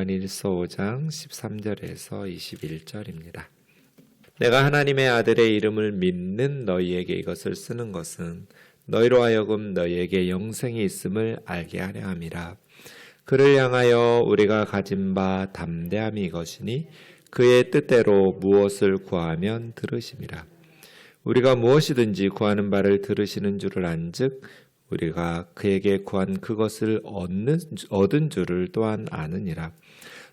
요한일서 5장 13절에서 21절입니다. 내가 하나님의 아들의 이름을 믿는 너희에게 이것을 쓰는 것은 너희로 하여금 너희에게 영생이 있음을 알게 하려 함이라. 그를 향하여 우리가 가진 바 담대함이 이것이니 그의 뜻대로 무엇을 구하면 들으심이라. 우리가 무엇이든지 구하는 바를 들으시는 줄을 안즉 우리가 그에게 구한 그것을 얻은 줄을 또한 아느니라.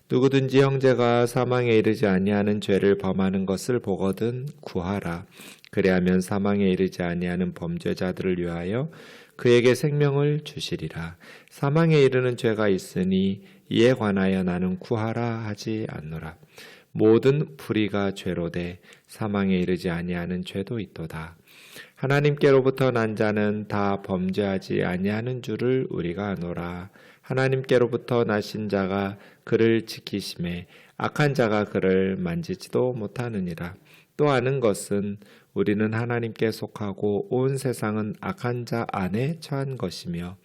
누구든지 형제가 사망에 이르지 아니하는 죄를 범하는 것을 보거든 구하라. 그리하면 사망에 이르지 아니하는 범죄자들을 위하여 그에게 생명을 주시리라. 사망에 이르는 죄가 있으니 이에 관하여 나는 구하라 하지 않노라. 모든 불의가 죄로되 사망에 이르지 아니하는 죄도 있도다. 하나님께로부터 난 자는 다 범죄하지 아니하는 줄을 우리가 아노라. 하나님께로부터 나신 자가 그를 지키심에 악한 자가 그를 만지지도 못하느니라. 또 아는 것은 우리는 하나님께 속하고 온 세상은 악한 자 안에 처한 것이며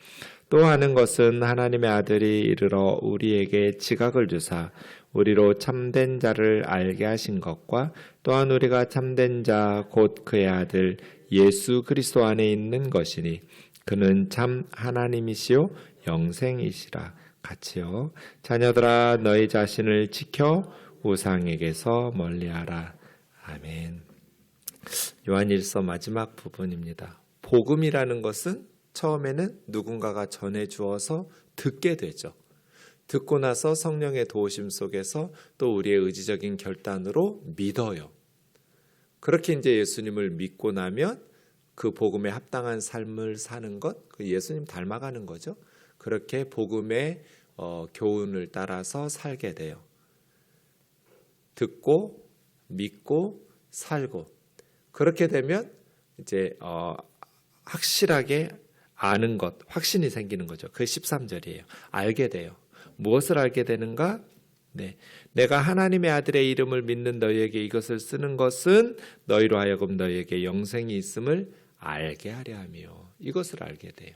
또 아는 것은 하나님의 아들이 이르러 우리에게 지각을 주사 우리로 참된 자를 알게 하신 것과 또한 우리가 참된 자 곧 그의 아들 예수 그리스도 안에 있는 것이니 그는 참 하나님이시요 영생이시라. 같이요. 자녀들아 너희 자신을 지켜 우상에게서 멀리하라. 아멘. 요한일서 마지막 부분입니다. 복음이라는 것은 처음에는 누군가가 전해주어서 듣게 되죠. 듣고 나서 성령의 도우심 속에서 또 우리의 의지적인 결단으로 믿어요. 그렇게 이제 예수님을 믿고 나면 그 복음에 합당한 삶을 사는 것, 그 예수님 닮아가는 거죠. 그렇게 복음의 교훈을 따라서 살게 돼요. 듣고 믿고 살고 그렇게 되면 이제 확실하게 아는 것, 확신이 생기는 거죠. 그게 13절이에요. 알게 돼요. 무엇을 알게 되는가? 네, 내가 하나님의 아들의 이름을 믿는 너희에게 이것을 쓰는 것은 너희로 하여금 너희에게 영생이 있음을 알게 하려 하며 이것을 알게 돼요.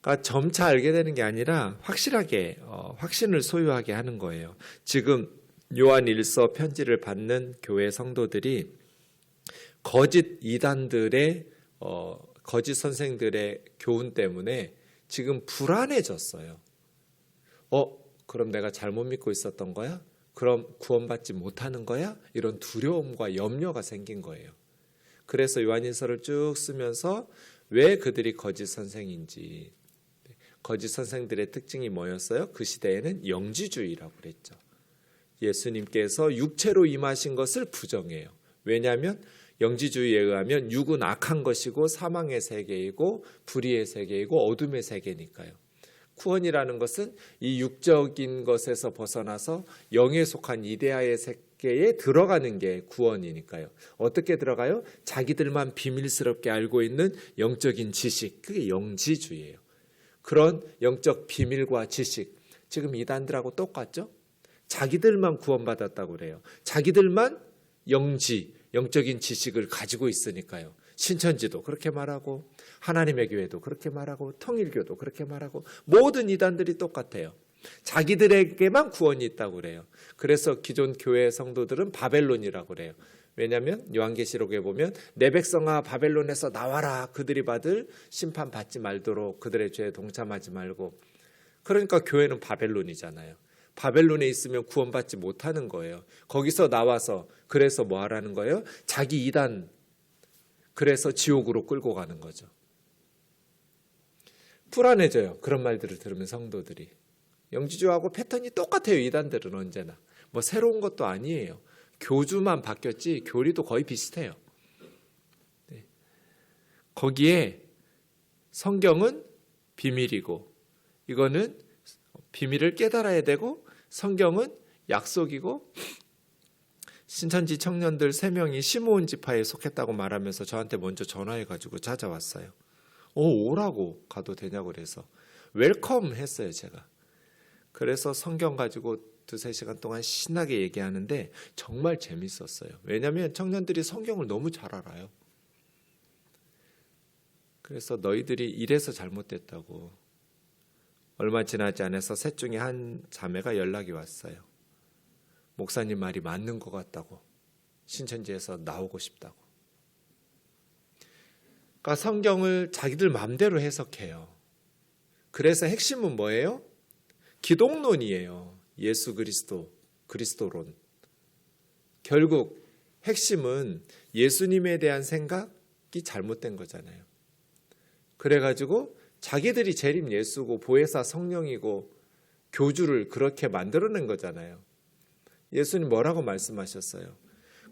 그러니까 점차 알게 되는 게 아니라 확실하게 확신을 소유하게 하는 거예요. 지금 요한일서 편지를 받는 교회 성도들이 거짓 이단들의 거짓 선생들의 교훈 때문에 지금 불안해졌어요. 그럼 내가 잘못 믿고 있었던 거야? 그럼 구원받지 못하는 거야? 이런 두려움과 염려가 생긴 거예요. 그래서 요한일서를 쭉 쓰면서 왜 그들이 거짓 선생인지, 거짓 선생들의 특징이 뭐였어요? 그 시대에는 영지주의라고 그랬죠. 예수님께서 육체로 임하신 것을 부정해요. 왜냐하면 영지주의에 의하면 육은 악한 것이고 사망의 세계이고 불의의 세계이고 어둠의 세계니까요. 구원이라는 것은 이 육적인 것에서 벗어나서 영에 속한 이데아의 세계에 들어가는 게 구원이니까요. 어떻게 들어가요? 자기들만 비밀스럽게 알고 있는 영적인 지식, 그게 영지주의예요. 그런 영적 비밀과 지식, 지금 이단들하고 똑같죠? 자기들만 구원받았다고 그래요. 자기들만 영적인 지식을 가지고 있으니까요. 신천지도 그렇게 말하고 하나님의 교회도 그렇게 말하고 통일교도 그렇게 말하고 모든 이단들이 똑같아요. 자기들에게만 구원이 있다고 그래요. 그래서 기존 교회 성도들은 바벨론이라고 그래요. 왜냐하면 요한계시록에 보면 내 백성아 바벨론에서 나와라. 그들이 받을 심판 받지 말도록 그들의 죄에 동참하지 말고. 그러니까 교회는 바벨론이잖아요. 바벨론에 있으면 구원받지 못하는 거예요. 거기서 나와서 그래서 뭐 하라는 거예요? 자기 이단 그래서 지옥으로 끌고 가는 거죠. 불안해져요. 그런 말들을 들으면 성도들이. 영지주하고 패턴이 똑같아요. 이단들은 언제나. 뭐 새로운 것도 아니에요. 교주만 바뀌었지 교리도 거의 비슷해요. 네. 거기에 성경은 비밀이고 이거는 비밀을 깨달아야 되고 성경은 약속이고 신천지 청년들 3명이 시므온 지파에 속했다고 말하면서 저한테 먼저 전화해가지고 찾아왔어요. 오라고 가도 되냐고 그래서 웰컴 했어요 제가. 그래서 성경 가지고 2-3시간 동안 신나게 얘기하는데 정말 재밌었어요. 왜냐하면 청년들이 성경을 너무 잘 알아요. 그래서 너희들이 이래서 잘못됐다고 얼마 지나지 않아서 셋 중에 한 자매가 연락이 왔어요. 목사님 말이 맞는 것 같다고. 신천지에서 나오고 싶다고. 그러니까 성경을 자기들 마음대로 해석해요. 그래서 핵심은 뭐예요? 기독론이에요. 예수 그리스도, 그리스도론. 결국 핵심은 예수님에 대한 생각이 잘못된 거잖아요. 그래가지고 자기들이 재림 예수고 보혜사 성령이고 교주를 그렇게 만들어낸 거잖아요. 예수님 뭐라고 말씀하셨어요?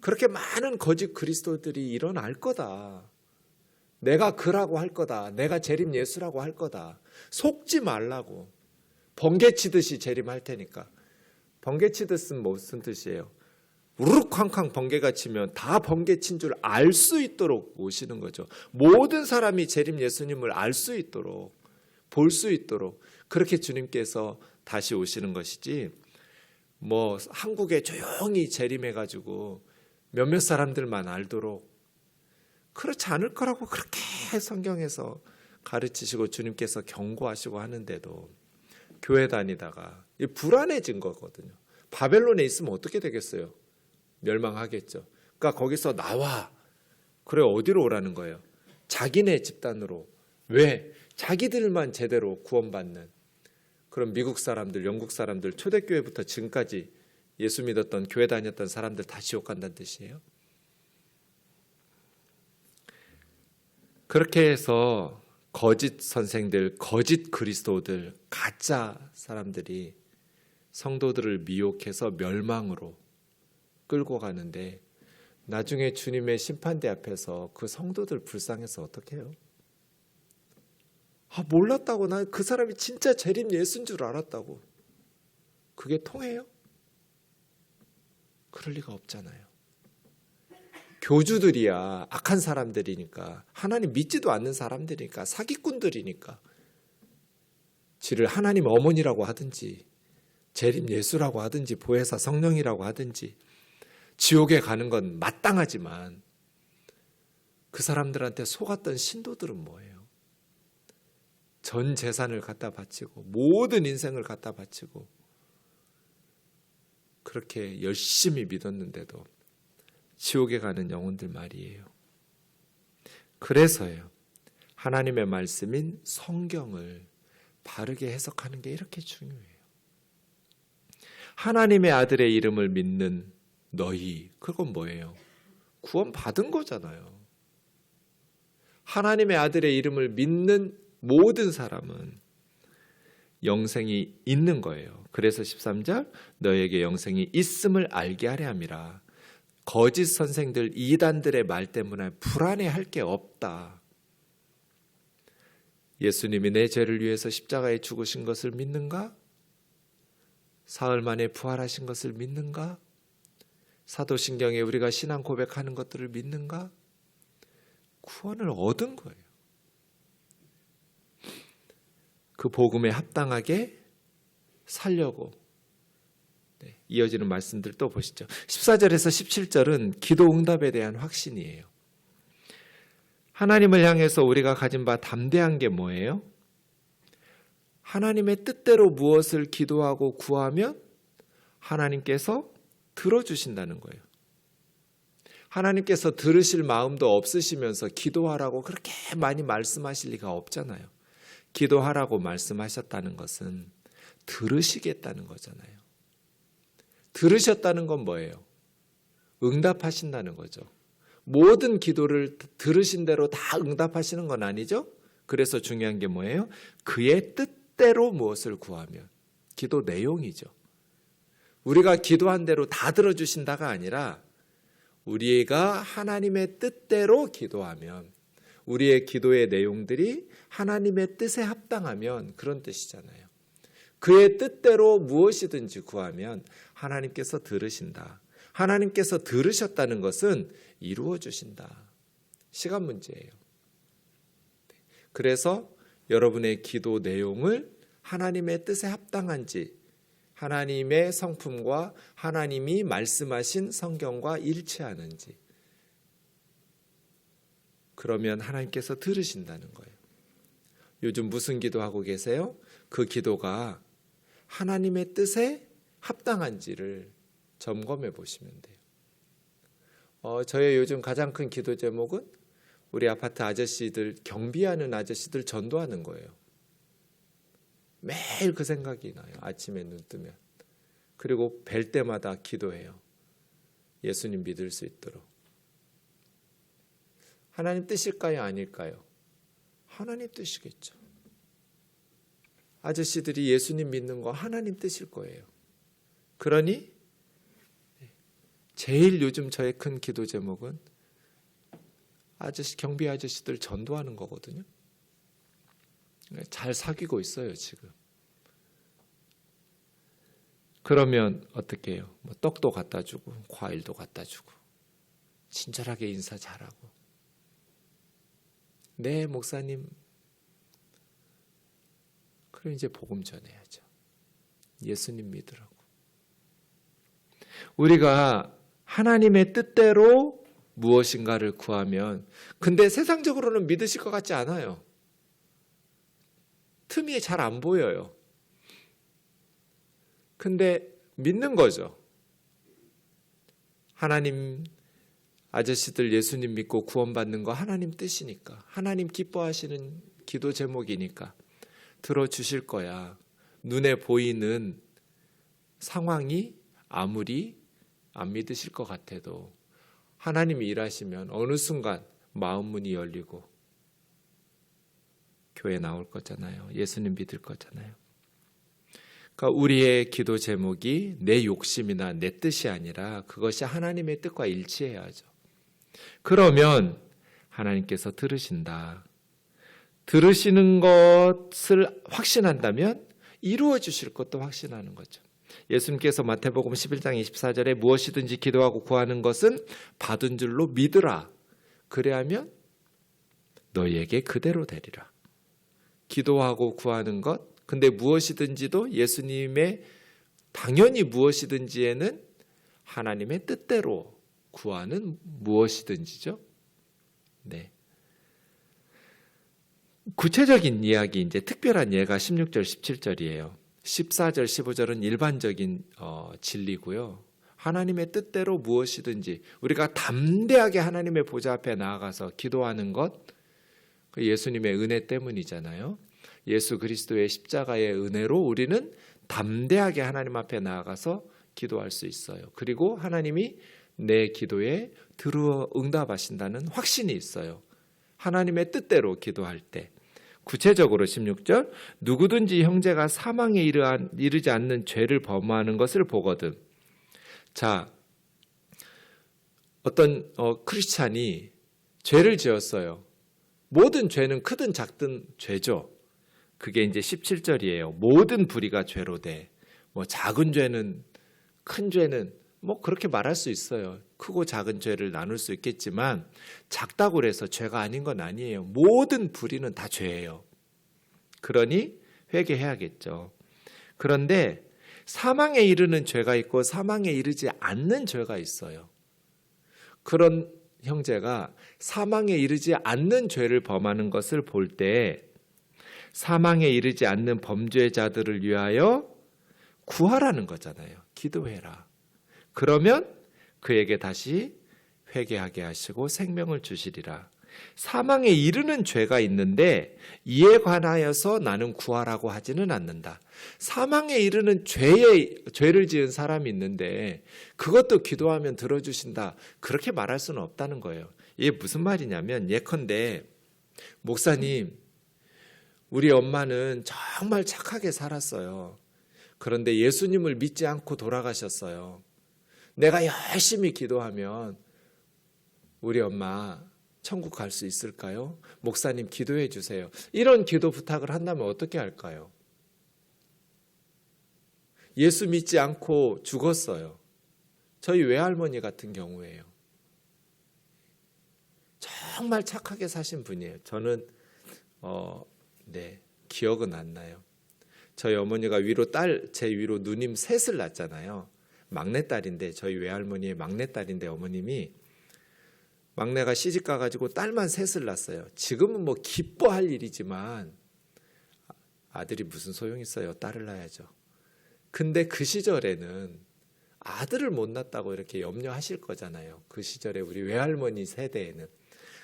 그렇게 많은 거짓 그리스도들이 일어날 거다. 내가 그라고 할 거다. 내가 재림 예수라고 할 거다. 속지 말라고. 번개치듯이 재림할 테니까. 번개치듯은 무슨 뜻이에요? 우르르 쾅쾅 번개가 치면 다 번개친 줄 알 수 있도록 오시는 거죠. 모든 사람이 재림 예수님을 알 수 있도록, 볼 수 있도록 그렇게 주님께서 다시 오시는 것이지, 뭐 한국에 조용히 재림해가지고 몇몇 사람들만 알도록 그렇지 않을 거라고 그렇게 성경에서 가르치시고 주님께서 경고하시고 하는데도 교회 다니다가 불안해진 거거든요. 바벨론에 있으면 어떻게 되겠어요? 멸망하겠죠. 그러니까 거기서 나와. 그래, 어디로 오라는 거예요? 자기네 집단으로. 왜? 자기들만 제대로 구원받는 그런 미국 사람들, 영국 사람들, 초대교회부터 지금까지 예수 믿었던 교회 다녔던 사람들 다 지옥 간다는 뜻이에요. 그렇게 해서 거짓 선생들, 거짓 그리스도들, 가짜 사람들이 성도들을 미혹해서 멸망으로 끌고 가는데, 나중에 주님의 심판대 앞에서 그 성도들 불쌍해서 어떻게 해요? 몰랐다고. 나 그 사람이 진짜 재림 예수인 줄 알았다고. 그게 통해요? 그럴 리가 없잖아요. 교주들이야 악한 사람들이니까, 하나님 믿지도 않는 사람들이니까, 사기꾼들이니까 지를 하나님 어머니라고 하든지 재림 예수라고 하든지 보혜사 성령이라고 하든지 지옥에 가는 건 마땅하지만, 그 사람들한테 속았던 신도들은 뭐예요? 전 재산을 갖다 바치고 모든 인생을 갖다 바치고 그렇게 열심히 믿었는데도 지옥에 가는 영혼들 말이에요. 그래서요, 하나님의 말씀인 성경을 바르게 해석하는 게 이렇게 중요해요. 하나님의 아들의 이름을 믿는 너희, 그건 뭐예요? 구원 받은 거잖아요. 하나님의 아들의 이름을 믿는 모든 사람은 영생이 있는 거예요. 그래서 13절, 너에게 영생이 있음을 알게 하려 함이라. 거짓 선생들, 이단들의 말 때문에 불안해할 게 없다. 예수님이 내 죄를 위해서 십자가에 죽으신 것을 믿는가? 사흘 만에 부활하신 것을 믿는가? 사도신경에 우리가 신앙 고백하는 것들을 믿는가? 구원을 얻은 거예요. 그 복음에 합당하게 살려고. 이어지는 말씀들 또 보시죠. 14절에서 17절은 기도 응답에 대한 확신이에요. 하나님을 향해서 우리가 가진 바 담대한 게 뭐예요? 하나님의 뜻대로 무엇을 기도하고 구하면 하나님께서 들어주신다는 거예요. 하나님께서 들으실 마음도 없으시면서 기도하라고 그렇게 많이 말씀하실 리가 없잖아요. 기도하라고 말씀하셨다는 것은 들으시겠다는 거잖아요. 들으셨다는 건 뭐예요? 응답하신다는 거죠. 모든 기도를 들으신 대로 다 응답하시는 건 아니죠? 그래서 중요한 게 뭐예요? 그의 뜻대로 무엇을 구하면, 기도 내용이죠. 우리가 기도한 대로 다 들어주신다가 아니라 우리가 하나님의 뜻대로 기도하면, 우리의 기도의 내용들이 하나님의 뜻에 합당하면, 그런 뜻이잖아요. 그의 뜻대로 무엇이든지 구하면 하나님께서 들으신다. 하나님께서 들으셨다는 것은 이루어 주신다. 시간 문제예요. 그래서 여러분의 기도 내용을 하나님의 뜻에 합당한지, 하나님의 성품과 하나님이 말씀하신 성경과 일치하는지, 그러면 하나님께서 들으신다는 거예요. 요즘 무슨 기도하고 계세요? 그 기도가 하나님의 뜻에 합당한지를 점검해 보시면 돼요. 저의 요즘 가장 큰 기도 제목은 우리 아파트 아저씨들, 경비하는 아저씨들 전도하는 거예요. 매일 그 생각이 나요. 아침에 눈 뜨면. 그리고 뵐 때마다 기도해요. 예수님 믿을 수 있도록. 하나님 뜻일까요? 아닐까요? 하나님 뜻이겠죠. 아저씨들이 예수님 믿는 거 하나님 뜻일 거예요. 그러니 제일 요즘 저의 큰 기도 제목은 경비 아저씨들 전도하는 거거든요. 잘 사귀고 있어요, 지금. 그러면 어떻게 해요? 떡도 갖다 주고 과일도 갖다 주고 친절하게 인사 잘하고. 네, 목사님. 그럼 이제 복음 전해야죠. 예수님 믿으라고. 우리가 하나님의 뜻대로 무엇인가를 구하면, 근데 세상적으로는 믿으실 것 같지 않아요. 틈이 잘 안 보여요. 근데 믿는 거죠. 하나님, 아저씨들 예수님 믿고 구원받는 거 하나님 뜻이니까, 하나님 기뻐하시는 기도 제목이니까 들어주실 거야. 눈에 보이는 상황이 아무리 안 믿으실 것 같아도 하나님이 일하시면 어느 순간 마음 문이 열리고 교회 나올 거잖아요. 예수님 믿을 거잖아요. 그러니까 우리의 기도 제목이 내 욕심이나 내 뜻이 아니라 그것이 하나님의 뜻과 일치해야죠. 그러면 하나님께서 들으신다. 들으시는 것을 확신한다면 이루어 주실 것도 확신하는 거죠. 예수님께서 마태복음 11장 24절에 무엇이든지 기도하고 구하는 것은 받은 줄로 믿으라. 그래야면 너희에게 그대로 되리라. 기도하고 구하는 것, 근데 무엇이든지도 예수님의 당연히 무엇이든지에는 하나님의 뜻대로 구하는 무엇이든지죠. 네. 구체적인 이야기, 이제 특별한 예가 16절, 17절이에요. 14절, 15절은 일반적인 진리고요. 하나님의 뜻대로 무엇이든지 우리가 담대하게 하나님의 보좌 앞에 나아가서 기도하는 것, 예수님의 은혜 때문이잖아요. 예수 그리스도의 십자가의 은혜로 우리는 담대하게 하나님 앞에 나아가서 기도할 수 있어요. 그리고 하나님이 내 기도에 들어 응답하신다는 확신이 있어요. 하나님의 뜻대로 기도할 때. 구체적으로 16절, 누구든지 형제가 사망에 이르지 않는 죄를 범하는 것을 보거든. 자, 어떤 크리스찬이 죄를 지었어요. 모든 죄는 크든 작든 죄죠. 그게 이제 17절이에요. 모든 불의가 죄로 돼. 작은 죄는, 큰 죄는 그렇게 말할 수 있어요. 크고 작은 죄를 나눌 수 있겠지만 작다고 해서 죄가 아닌 건 아니에요. 모든 불의는 다 죄예요. 그러니 회개해야겠죠. 그런데 사망에 이르는 죄가 있고 사망에 이르지 않는 죄가 있어요. 그런 형제가 사망에 이르지 않는 죄를 범하는 것을 볼 때 사망에 이르지 않는 범죄자들을 위하여 구하라는 거잖아요. 기도해라. 그러면 그에게 다시 회개하게 하시고 생명을 주시리라. 사망에 이르는 죄가 있는데 이에 관하여서 나는 구하라고 하지는 않는다. 사망에 이르는 죄를 지은 사람이 있는데 그것도 기도하면 들어주신다. 그렇게 말할 수는 없다는 거예요. 이게 무슨 말이냐면, 예컨대 목사님, 우리 엄마는 정말 착하게 살았어요. 그런데 예수님을 믿지 않고 돌아가셨어요. 내가 열심히 기도하면 우리 엄마 천국 갈 수 있을까요? 목사님 기도해 주세요. 이런 기도 부탁을 한다면 어떻게 할까요? 예수 믿지 않고 죽었어요. 저희 외할머니 같은 경우에요. 정말 착하게 사신 분이에요. 저는 기억은 안 나요. 저희 어머니가 제 위로 누님 셋을 낳았잖아요. 막내딸인데, 저희 외할머니의 막내딸인데 어머님이 막내가 시집 가가지고 딸만 셋을 낳았어요. 지금은 기뻐할 일이지만 아들이 무슨 소용 있어요. 딸을 낳아야죠. 근데 그 시절에는 아들을 못 낳았다고 이렇게 염려하실 거잖아요. 그 시절에 우리 외할머니 세대에는.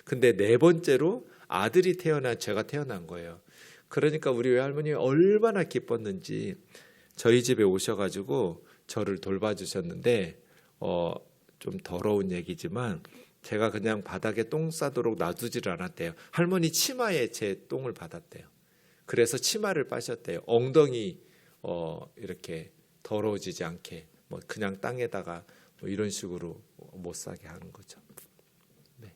근데 네 번째로 아들이 제가 태어난 거예요. 그러니까 우리 외할머니 얼마나 기뻤는지 저희 집에 오셔가지고 저를 돌봐주셨는데 좀 더러운 얘기지만 제가 그냥 바닥에 똥 싸도록 놔두지를 않았대요. 할머니 치마에 제 똥을 받았대요. 그래서 치마를 빠셨대요. 엉덩이 이렇게 더러워지지 않게 그냥 땅에다가 이런 식으로 못 싸게 하는 거죠. 네.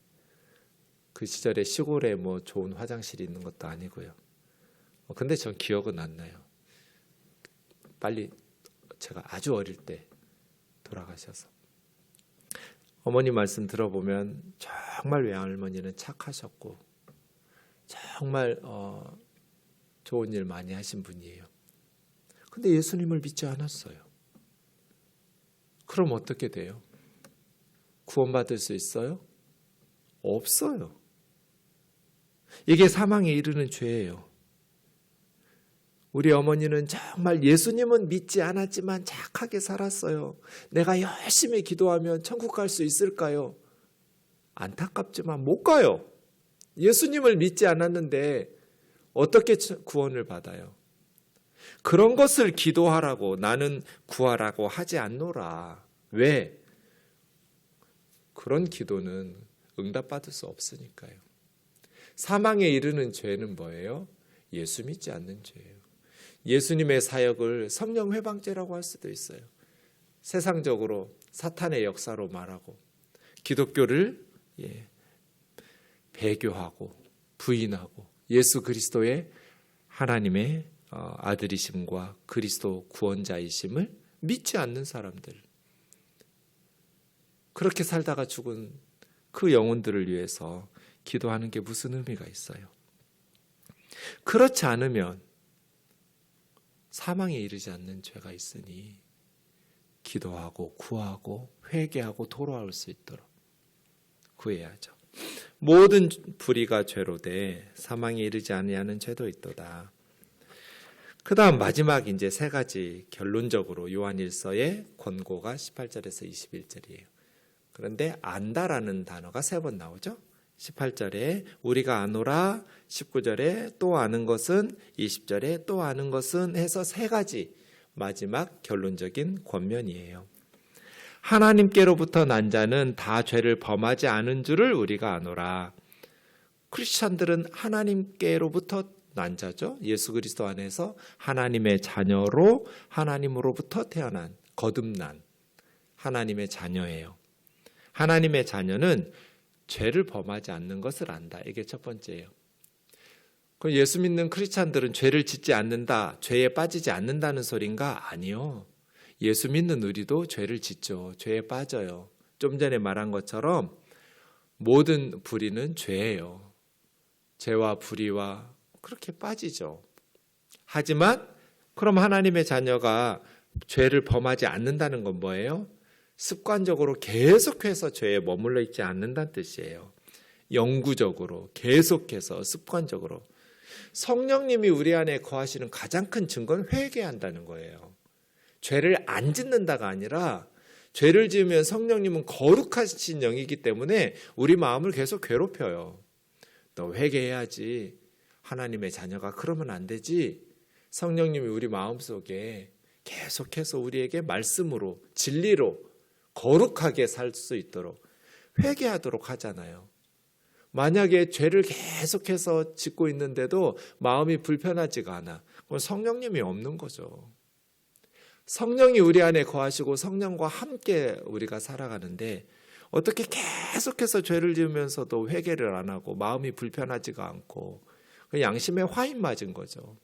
그 시절에 시골에 좋은 화장실이 있는 것도 아니고요. 근데 전 기억은 안 나요. 빨리 제가 아주 어릴 때 돌아가셔서. 어머니 말씀 들어보면 정말 외할머니는 착하셨고 정말 좋은 일 많이 하신 분이에요. 근데 예수님을 믿지 않았어요. 그럼 어떻게 돼요? 구원받을 수 있어요? 없어요. 이게 사망에 이르는 죄예요. 우리 어머니는 정말 예수님은 믿지 않았지만 착하게 살았어요. 내가 열심히 기도하면 천국 갈 수 있을까요? 안타깝지만 못 가요. 예수님을 믿지 않았는데 어떻게 구원을 받아요? 그런 것을 기도하라고 나는 구하라고 하지 않노라. 왜? 그런 기도는 응답받을 수 없으니까요. 사망에 이르는 죄는 뭐예요? 예수 믿지 않는 죄예요. 예수님의 사역을 성령 회방죄라고 할 수도 있어요. 세상적으로 사탄의 역사로 말하고 기독교를 배교하고 부인하고 예수 그리스도의 하나님의 아들이심과 그리스도 구원자이심을 믿지 않는 사람들, 그렇게 살다가 죽은 그 영혼들을 위해서 기도하는 게 무슨 의미가 있어요? 그렇지 않으면 사망에 이르지 않는 죄가 있으니 기도하고 구하고 회개하고 돌아올 수 있도록 구해야죠. 모든 불의가 죄로 돼 사망에 이르지 아니하는 죄도 있도다. 그 다음 마지막 이제 세 가지 결론적으로 요한일서의 권고가 18절에서 21절이에요. 그런데 안다라는 단어가 3번 나오죠. 18절에 우리가 아노라, 19절에 또 아는 것은, 20절에 또 아는 것은 해서 3가지 마지막 결론적인 권면이에요. 하나님께로부터 난 자는 다 죄를 범하지 않은 줄을 우리가 아노라. 크리스찬들은 하나님께로부터 난 자죠. 예수 그리스도 안에서 하나님의 자녀로 하나님으로부터 태어난 거듭난 하나님의 자녀예요. 하나님의 자녀는 죄를 범하지 않는 것을 안다. 이게 첫 번째예요. 그럼 예수 믿는 크리스찬들은 죄를 짓지 않는다, 죄에 빠지지 않는다는 소린가? 아니요. 예수 믿는 우리도 죄를 짓죠. 죄에 빠져요. 좀 전에 말한 것처럼 모든 불의는 죄예요. 죄와 불의와 그렇게 빠지죠. 하지만 그럼 하나님의 자녀가 죄를 범하지 않는다는 건 뭐예요? 습관적으로 계속해서 죄에 머물러 있지 않는다는 뜻이에요. 영구적으로 계속해서 습관적으로. 성령님이 우리 안에 거하시는 가장 큰 증거는 회개한다는 거예요. 죄를 안 짓는다가 아니라 죄를 지으면 성령님은 거룩하신 영이기 때문에 우리 마음을 계속 괴롭혀요. 너 회개해야지. 하나님의 자녀가 그러면 안 되지. 성령님이 우리 마음속에 계속해서 우리에게 말씀으로 진리로 거룩하게 살 수 있도록 회개하도록 하잖아요. 만약에 죄를 계속해서 짓고 있는데도 마음이 불편하지가 않아. 그건 성령님이 없는 거죠. 성령이 우리 안에 거하시고 성령과 함께 우리가 살아가는데 어떻게 계속해서 죄를 지으면서도 회개를 안 하고 마음이 불편하지가 않고 양심에 화인 맞은 거죠.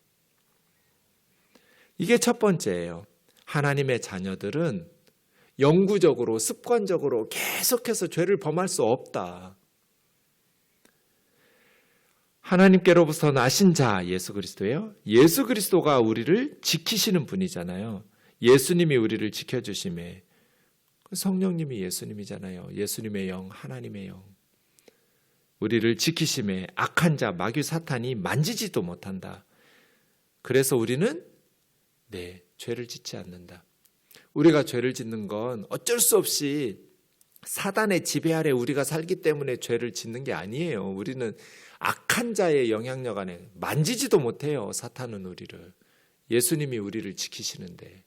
이게 첫 번째예요. 하나님의 자녀들은 영구적으로 습관적으로 계속해서 죄를 범할 수 없다. 하나님께로부터 나신 자 예수 그리스도예요. 예수 그리스도가 우리를 지키시는 분이잖아요. 예수님이 우리를 지켜주심에 성령님이 예수님이잖아요. 예수님의 영, 하나님의 영. 우리를 지키심에 악한 자, 마귀 사탄이 만지지도 못한다. 그래서 우리는 죄를 짓지 않는다. 우리가 죄를 짓는 건 어쩔 수 없이 사단의 지배 아래 우리가 살기 때문에 죄를 짓는 게 아니에요. 우리는 악한 자의 영향력 안에 만지지도 못해요. 사탄은 우리를. 예수님이 우리를 지키시는데.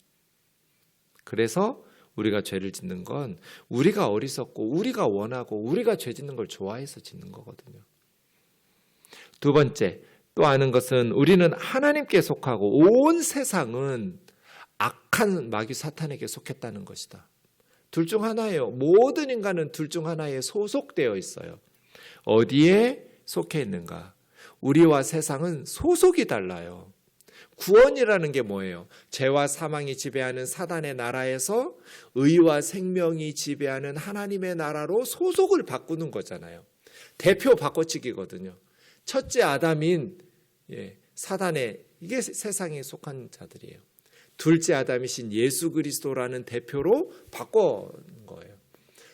그래서 우리가 죄를 짓는 건 우리가 어리석고 우리가 원하고 우리가 죄 짓는 걸 좋아해서 짓는 거거든요. 두 번째, 또 아는 것은 우리는 하나님께 속하고 온 세상은 악한 마귀 사탄에게 속했다는 것이다. 둘 중 하나예요. 모든 인간은 둘 중 하나에 소속되어 있어요. 어디에 속해 있는가? 우리와 세상은 소속이 달라요. 구원이라는 게 뭐예요? 죄와 사망이 지배하는 사단의 나라에서 의와 생명이 지배하는 하나님의 나라로 소속을 바꾸는 거잖아요. 대표 바꿔치기거든요. 첫째 아담인 사단의, 이게 세상에 속한 자들이에요. 둘째 아담이신 예수 그리스도라는 대표로 바꾼 거예요.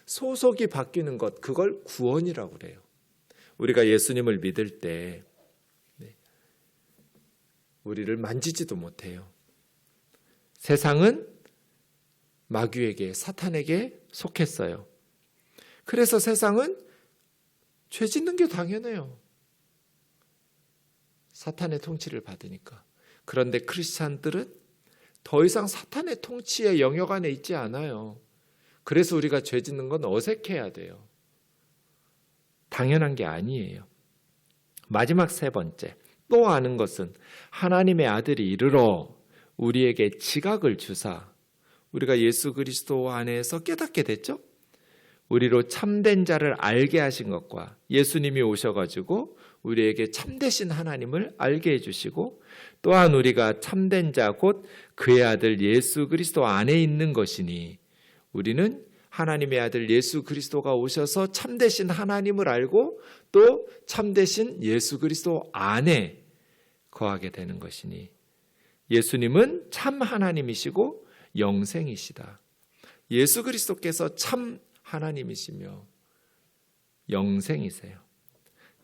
소속이 바뀌는 것, 그걸 구원이라고 그래요. 우리가 예수님을 믿을 때 우리를 만지지도 못해요. 세상은 마귀에게, 사탄에게 속했어요. 그래서 세상은 죄 짓는 게 당연해요. 사탄의 통치를 받으니까. 그런데 크리스찬들은 더 이상 사탄의 통치의 영역 안에 있지 않아요. 그래서 우리가 죄 짓는 건 어색해야 돼요. 당연한 게 아니에요. 마지막 세 번째, 또 아는 것은 하나님의 아들이 이르러 우리에게 지각을 주사 우리가 예수 그리스도 안에서 깨닫게 됐죠? 우리로 참된 자를 알게 하신 것과 예수님이 오셔가지고 우리에게 참되신 하나님을 알게 해주시고 또한 우리가 참된 자 곧 그의 아들 예수 그리스도 안에 있는 것이니 우리는 하나님의 아들 예수 그리스도가 오셔서 참되신 하나님을 알고 또 참되신 예수 그리스도 안에 거하게 되는 것이니 예수님은 참 하나님이시고 영생이시다. 예수 그리스도께서 참 하나님이시며 영생이세요.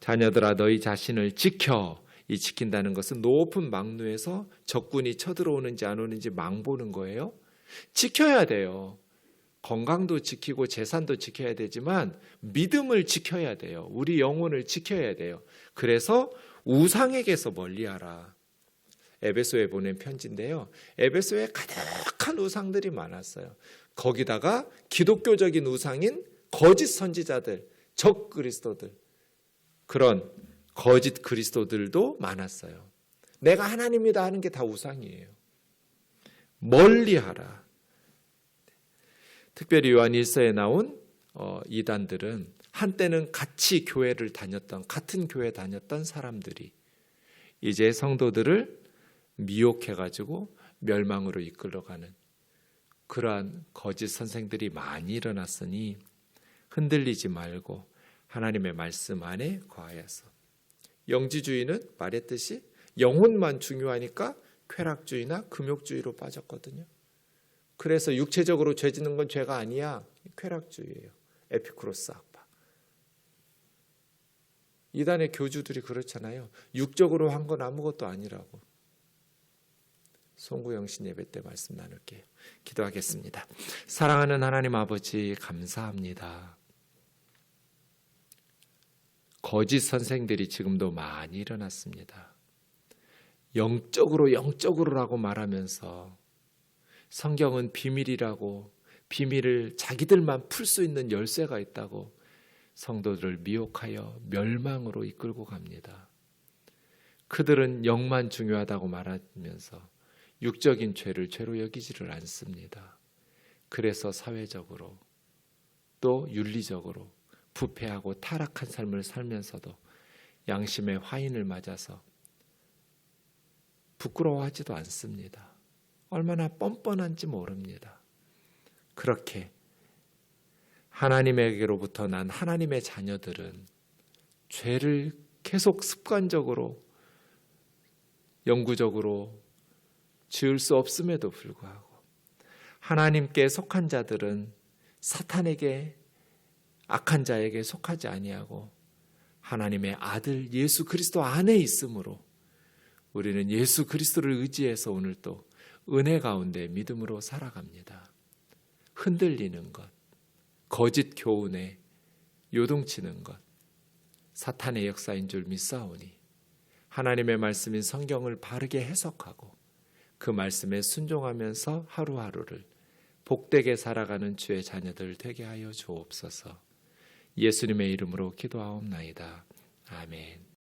자녀들아 너희 자신을 지켜. 이 지킨다는 것은 높은 망루에서 적군이 쳐들어오는지 안 오는지 망보는 거예요. 지켜야 돼요. 건강도 지키고 재산도 지켜야 되지만 믿음을 지켜야 돼요. 우리 영혼을 지켜야 돼요. 그래서 우상에게서 멀리하라. 에베소에 보낸 편지인데요. 에베소에 가득한 우상들이 많았어요. 거기다가 기독교적인 우상인 거짓 선지자들, 적 그리스도들, 그런 거짓 그리스도들도 많았어요. 내가 하나님이다 하는 게 다 우상이에요. 멀리하라. 특별히 요한 1서에 나온 이단들은 한때는 같이 교회를 다녔던, 같은 교회 다녔던 사람들이 이제 성도들을 미혹해가지고 멸망으로 이끌어가는 그러한 거짓 선생들이 많이 일어났으니 흔들리지 말고 하나님의 말씀 안에 거하여서. 영지주의는 말했듯이 영혼만 중요하니까 쾌락주의나 금욕주의로 빠졌거든요. 그래서 육체적으로 죄 짓는 건 죄가 아니야. 쾌락주의예요. 에피쿠로스 학파. 이단의 교주들이 그렇잖아요. 육적으로 한 건 아무것도 아니라고. 송구영신 예배 때 말씀 나눌게요. 기도하겠습니다. 사랑하는 하나님 아버지 감사합니다. 거짓 선생들이 지금도 많이 일어났습니다. 영적으로라고 말하면서 성경은 비밀이라고, 비밀을 자기들만 풀 수 있는 열쇠가 있다고 성도들을 미혹하여 멸망으로 이끌고 갑니다. 그들은 영만 중요하다고 말하면서 육적인 죄를 죄로 여기지를 않습니다. 그래서 사회적으로 또 윤리적으로 부패하고 타락한 삶을 살면서도 양심의 화인을 맞아서 부끄러워하지도 않습니다. 얼마나 뻔뻔한지 모릅니다. 그렇게 하나님에게로부터 난 하나님의 자녀들은 죄를 계속 습관적으로 영구적으로 지을 수 없음에도 불구하고 하나님께 속한 자들은 사탄에게, 악한 자에게 속하지 아니하고 하나님의 아들 예수 그리스도 안에 있으므로 우리는 예수 그리스도를 의지해서 오늘 또 은혜 가운데 믿음으로 살아갑니다. 흔들리는 것, 거짓 교훈에 요동치는 것, 사탄의 역사인 줄 믿사오니 하나님의 말씀인 성경을 바르게 해석하고 그 말씀에 순종하면서 하루하루를 복되게 살아가는 주의 자녀들 되게 하여 주옵소서. 예수님의 이름으로 기도하옵나이다. 아멘.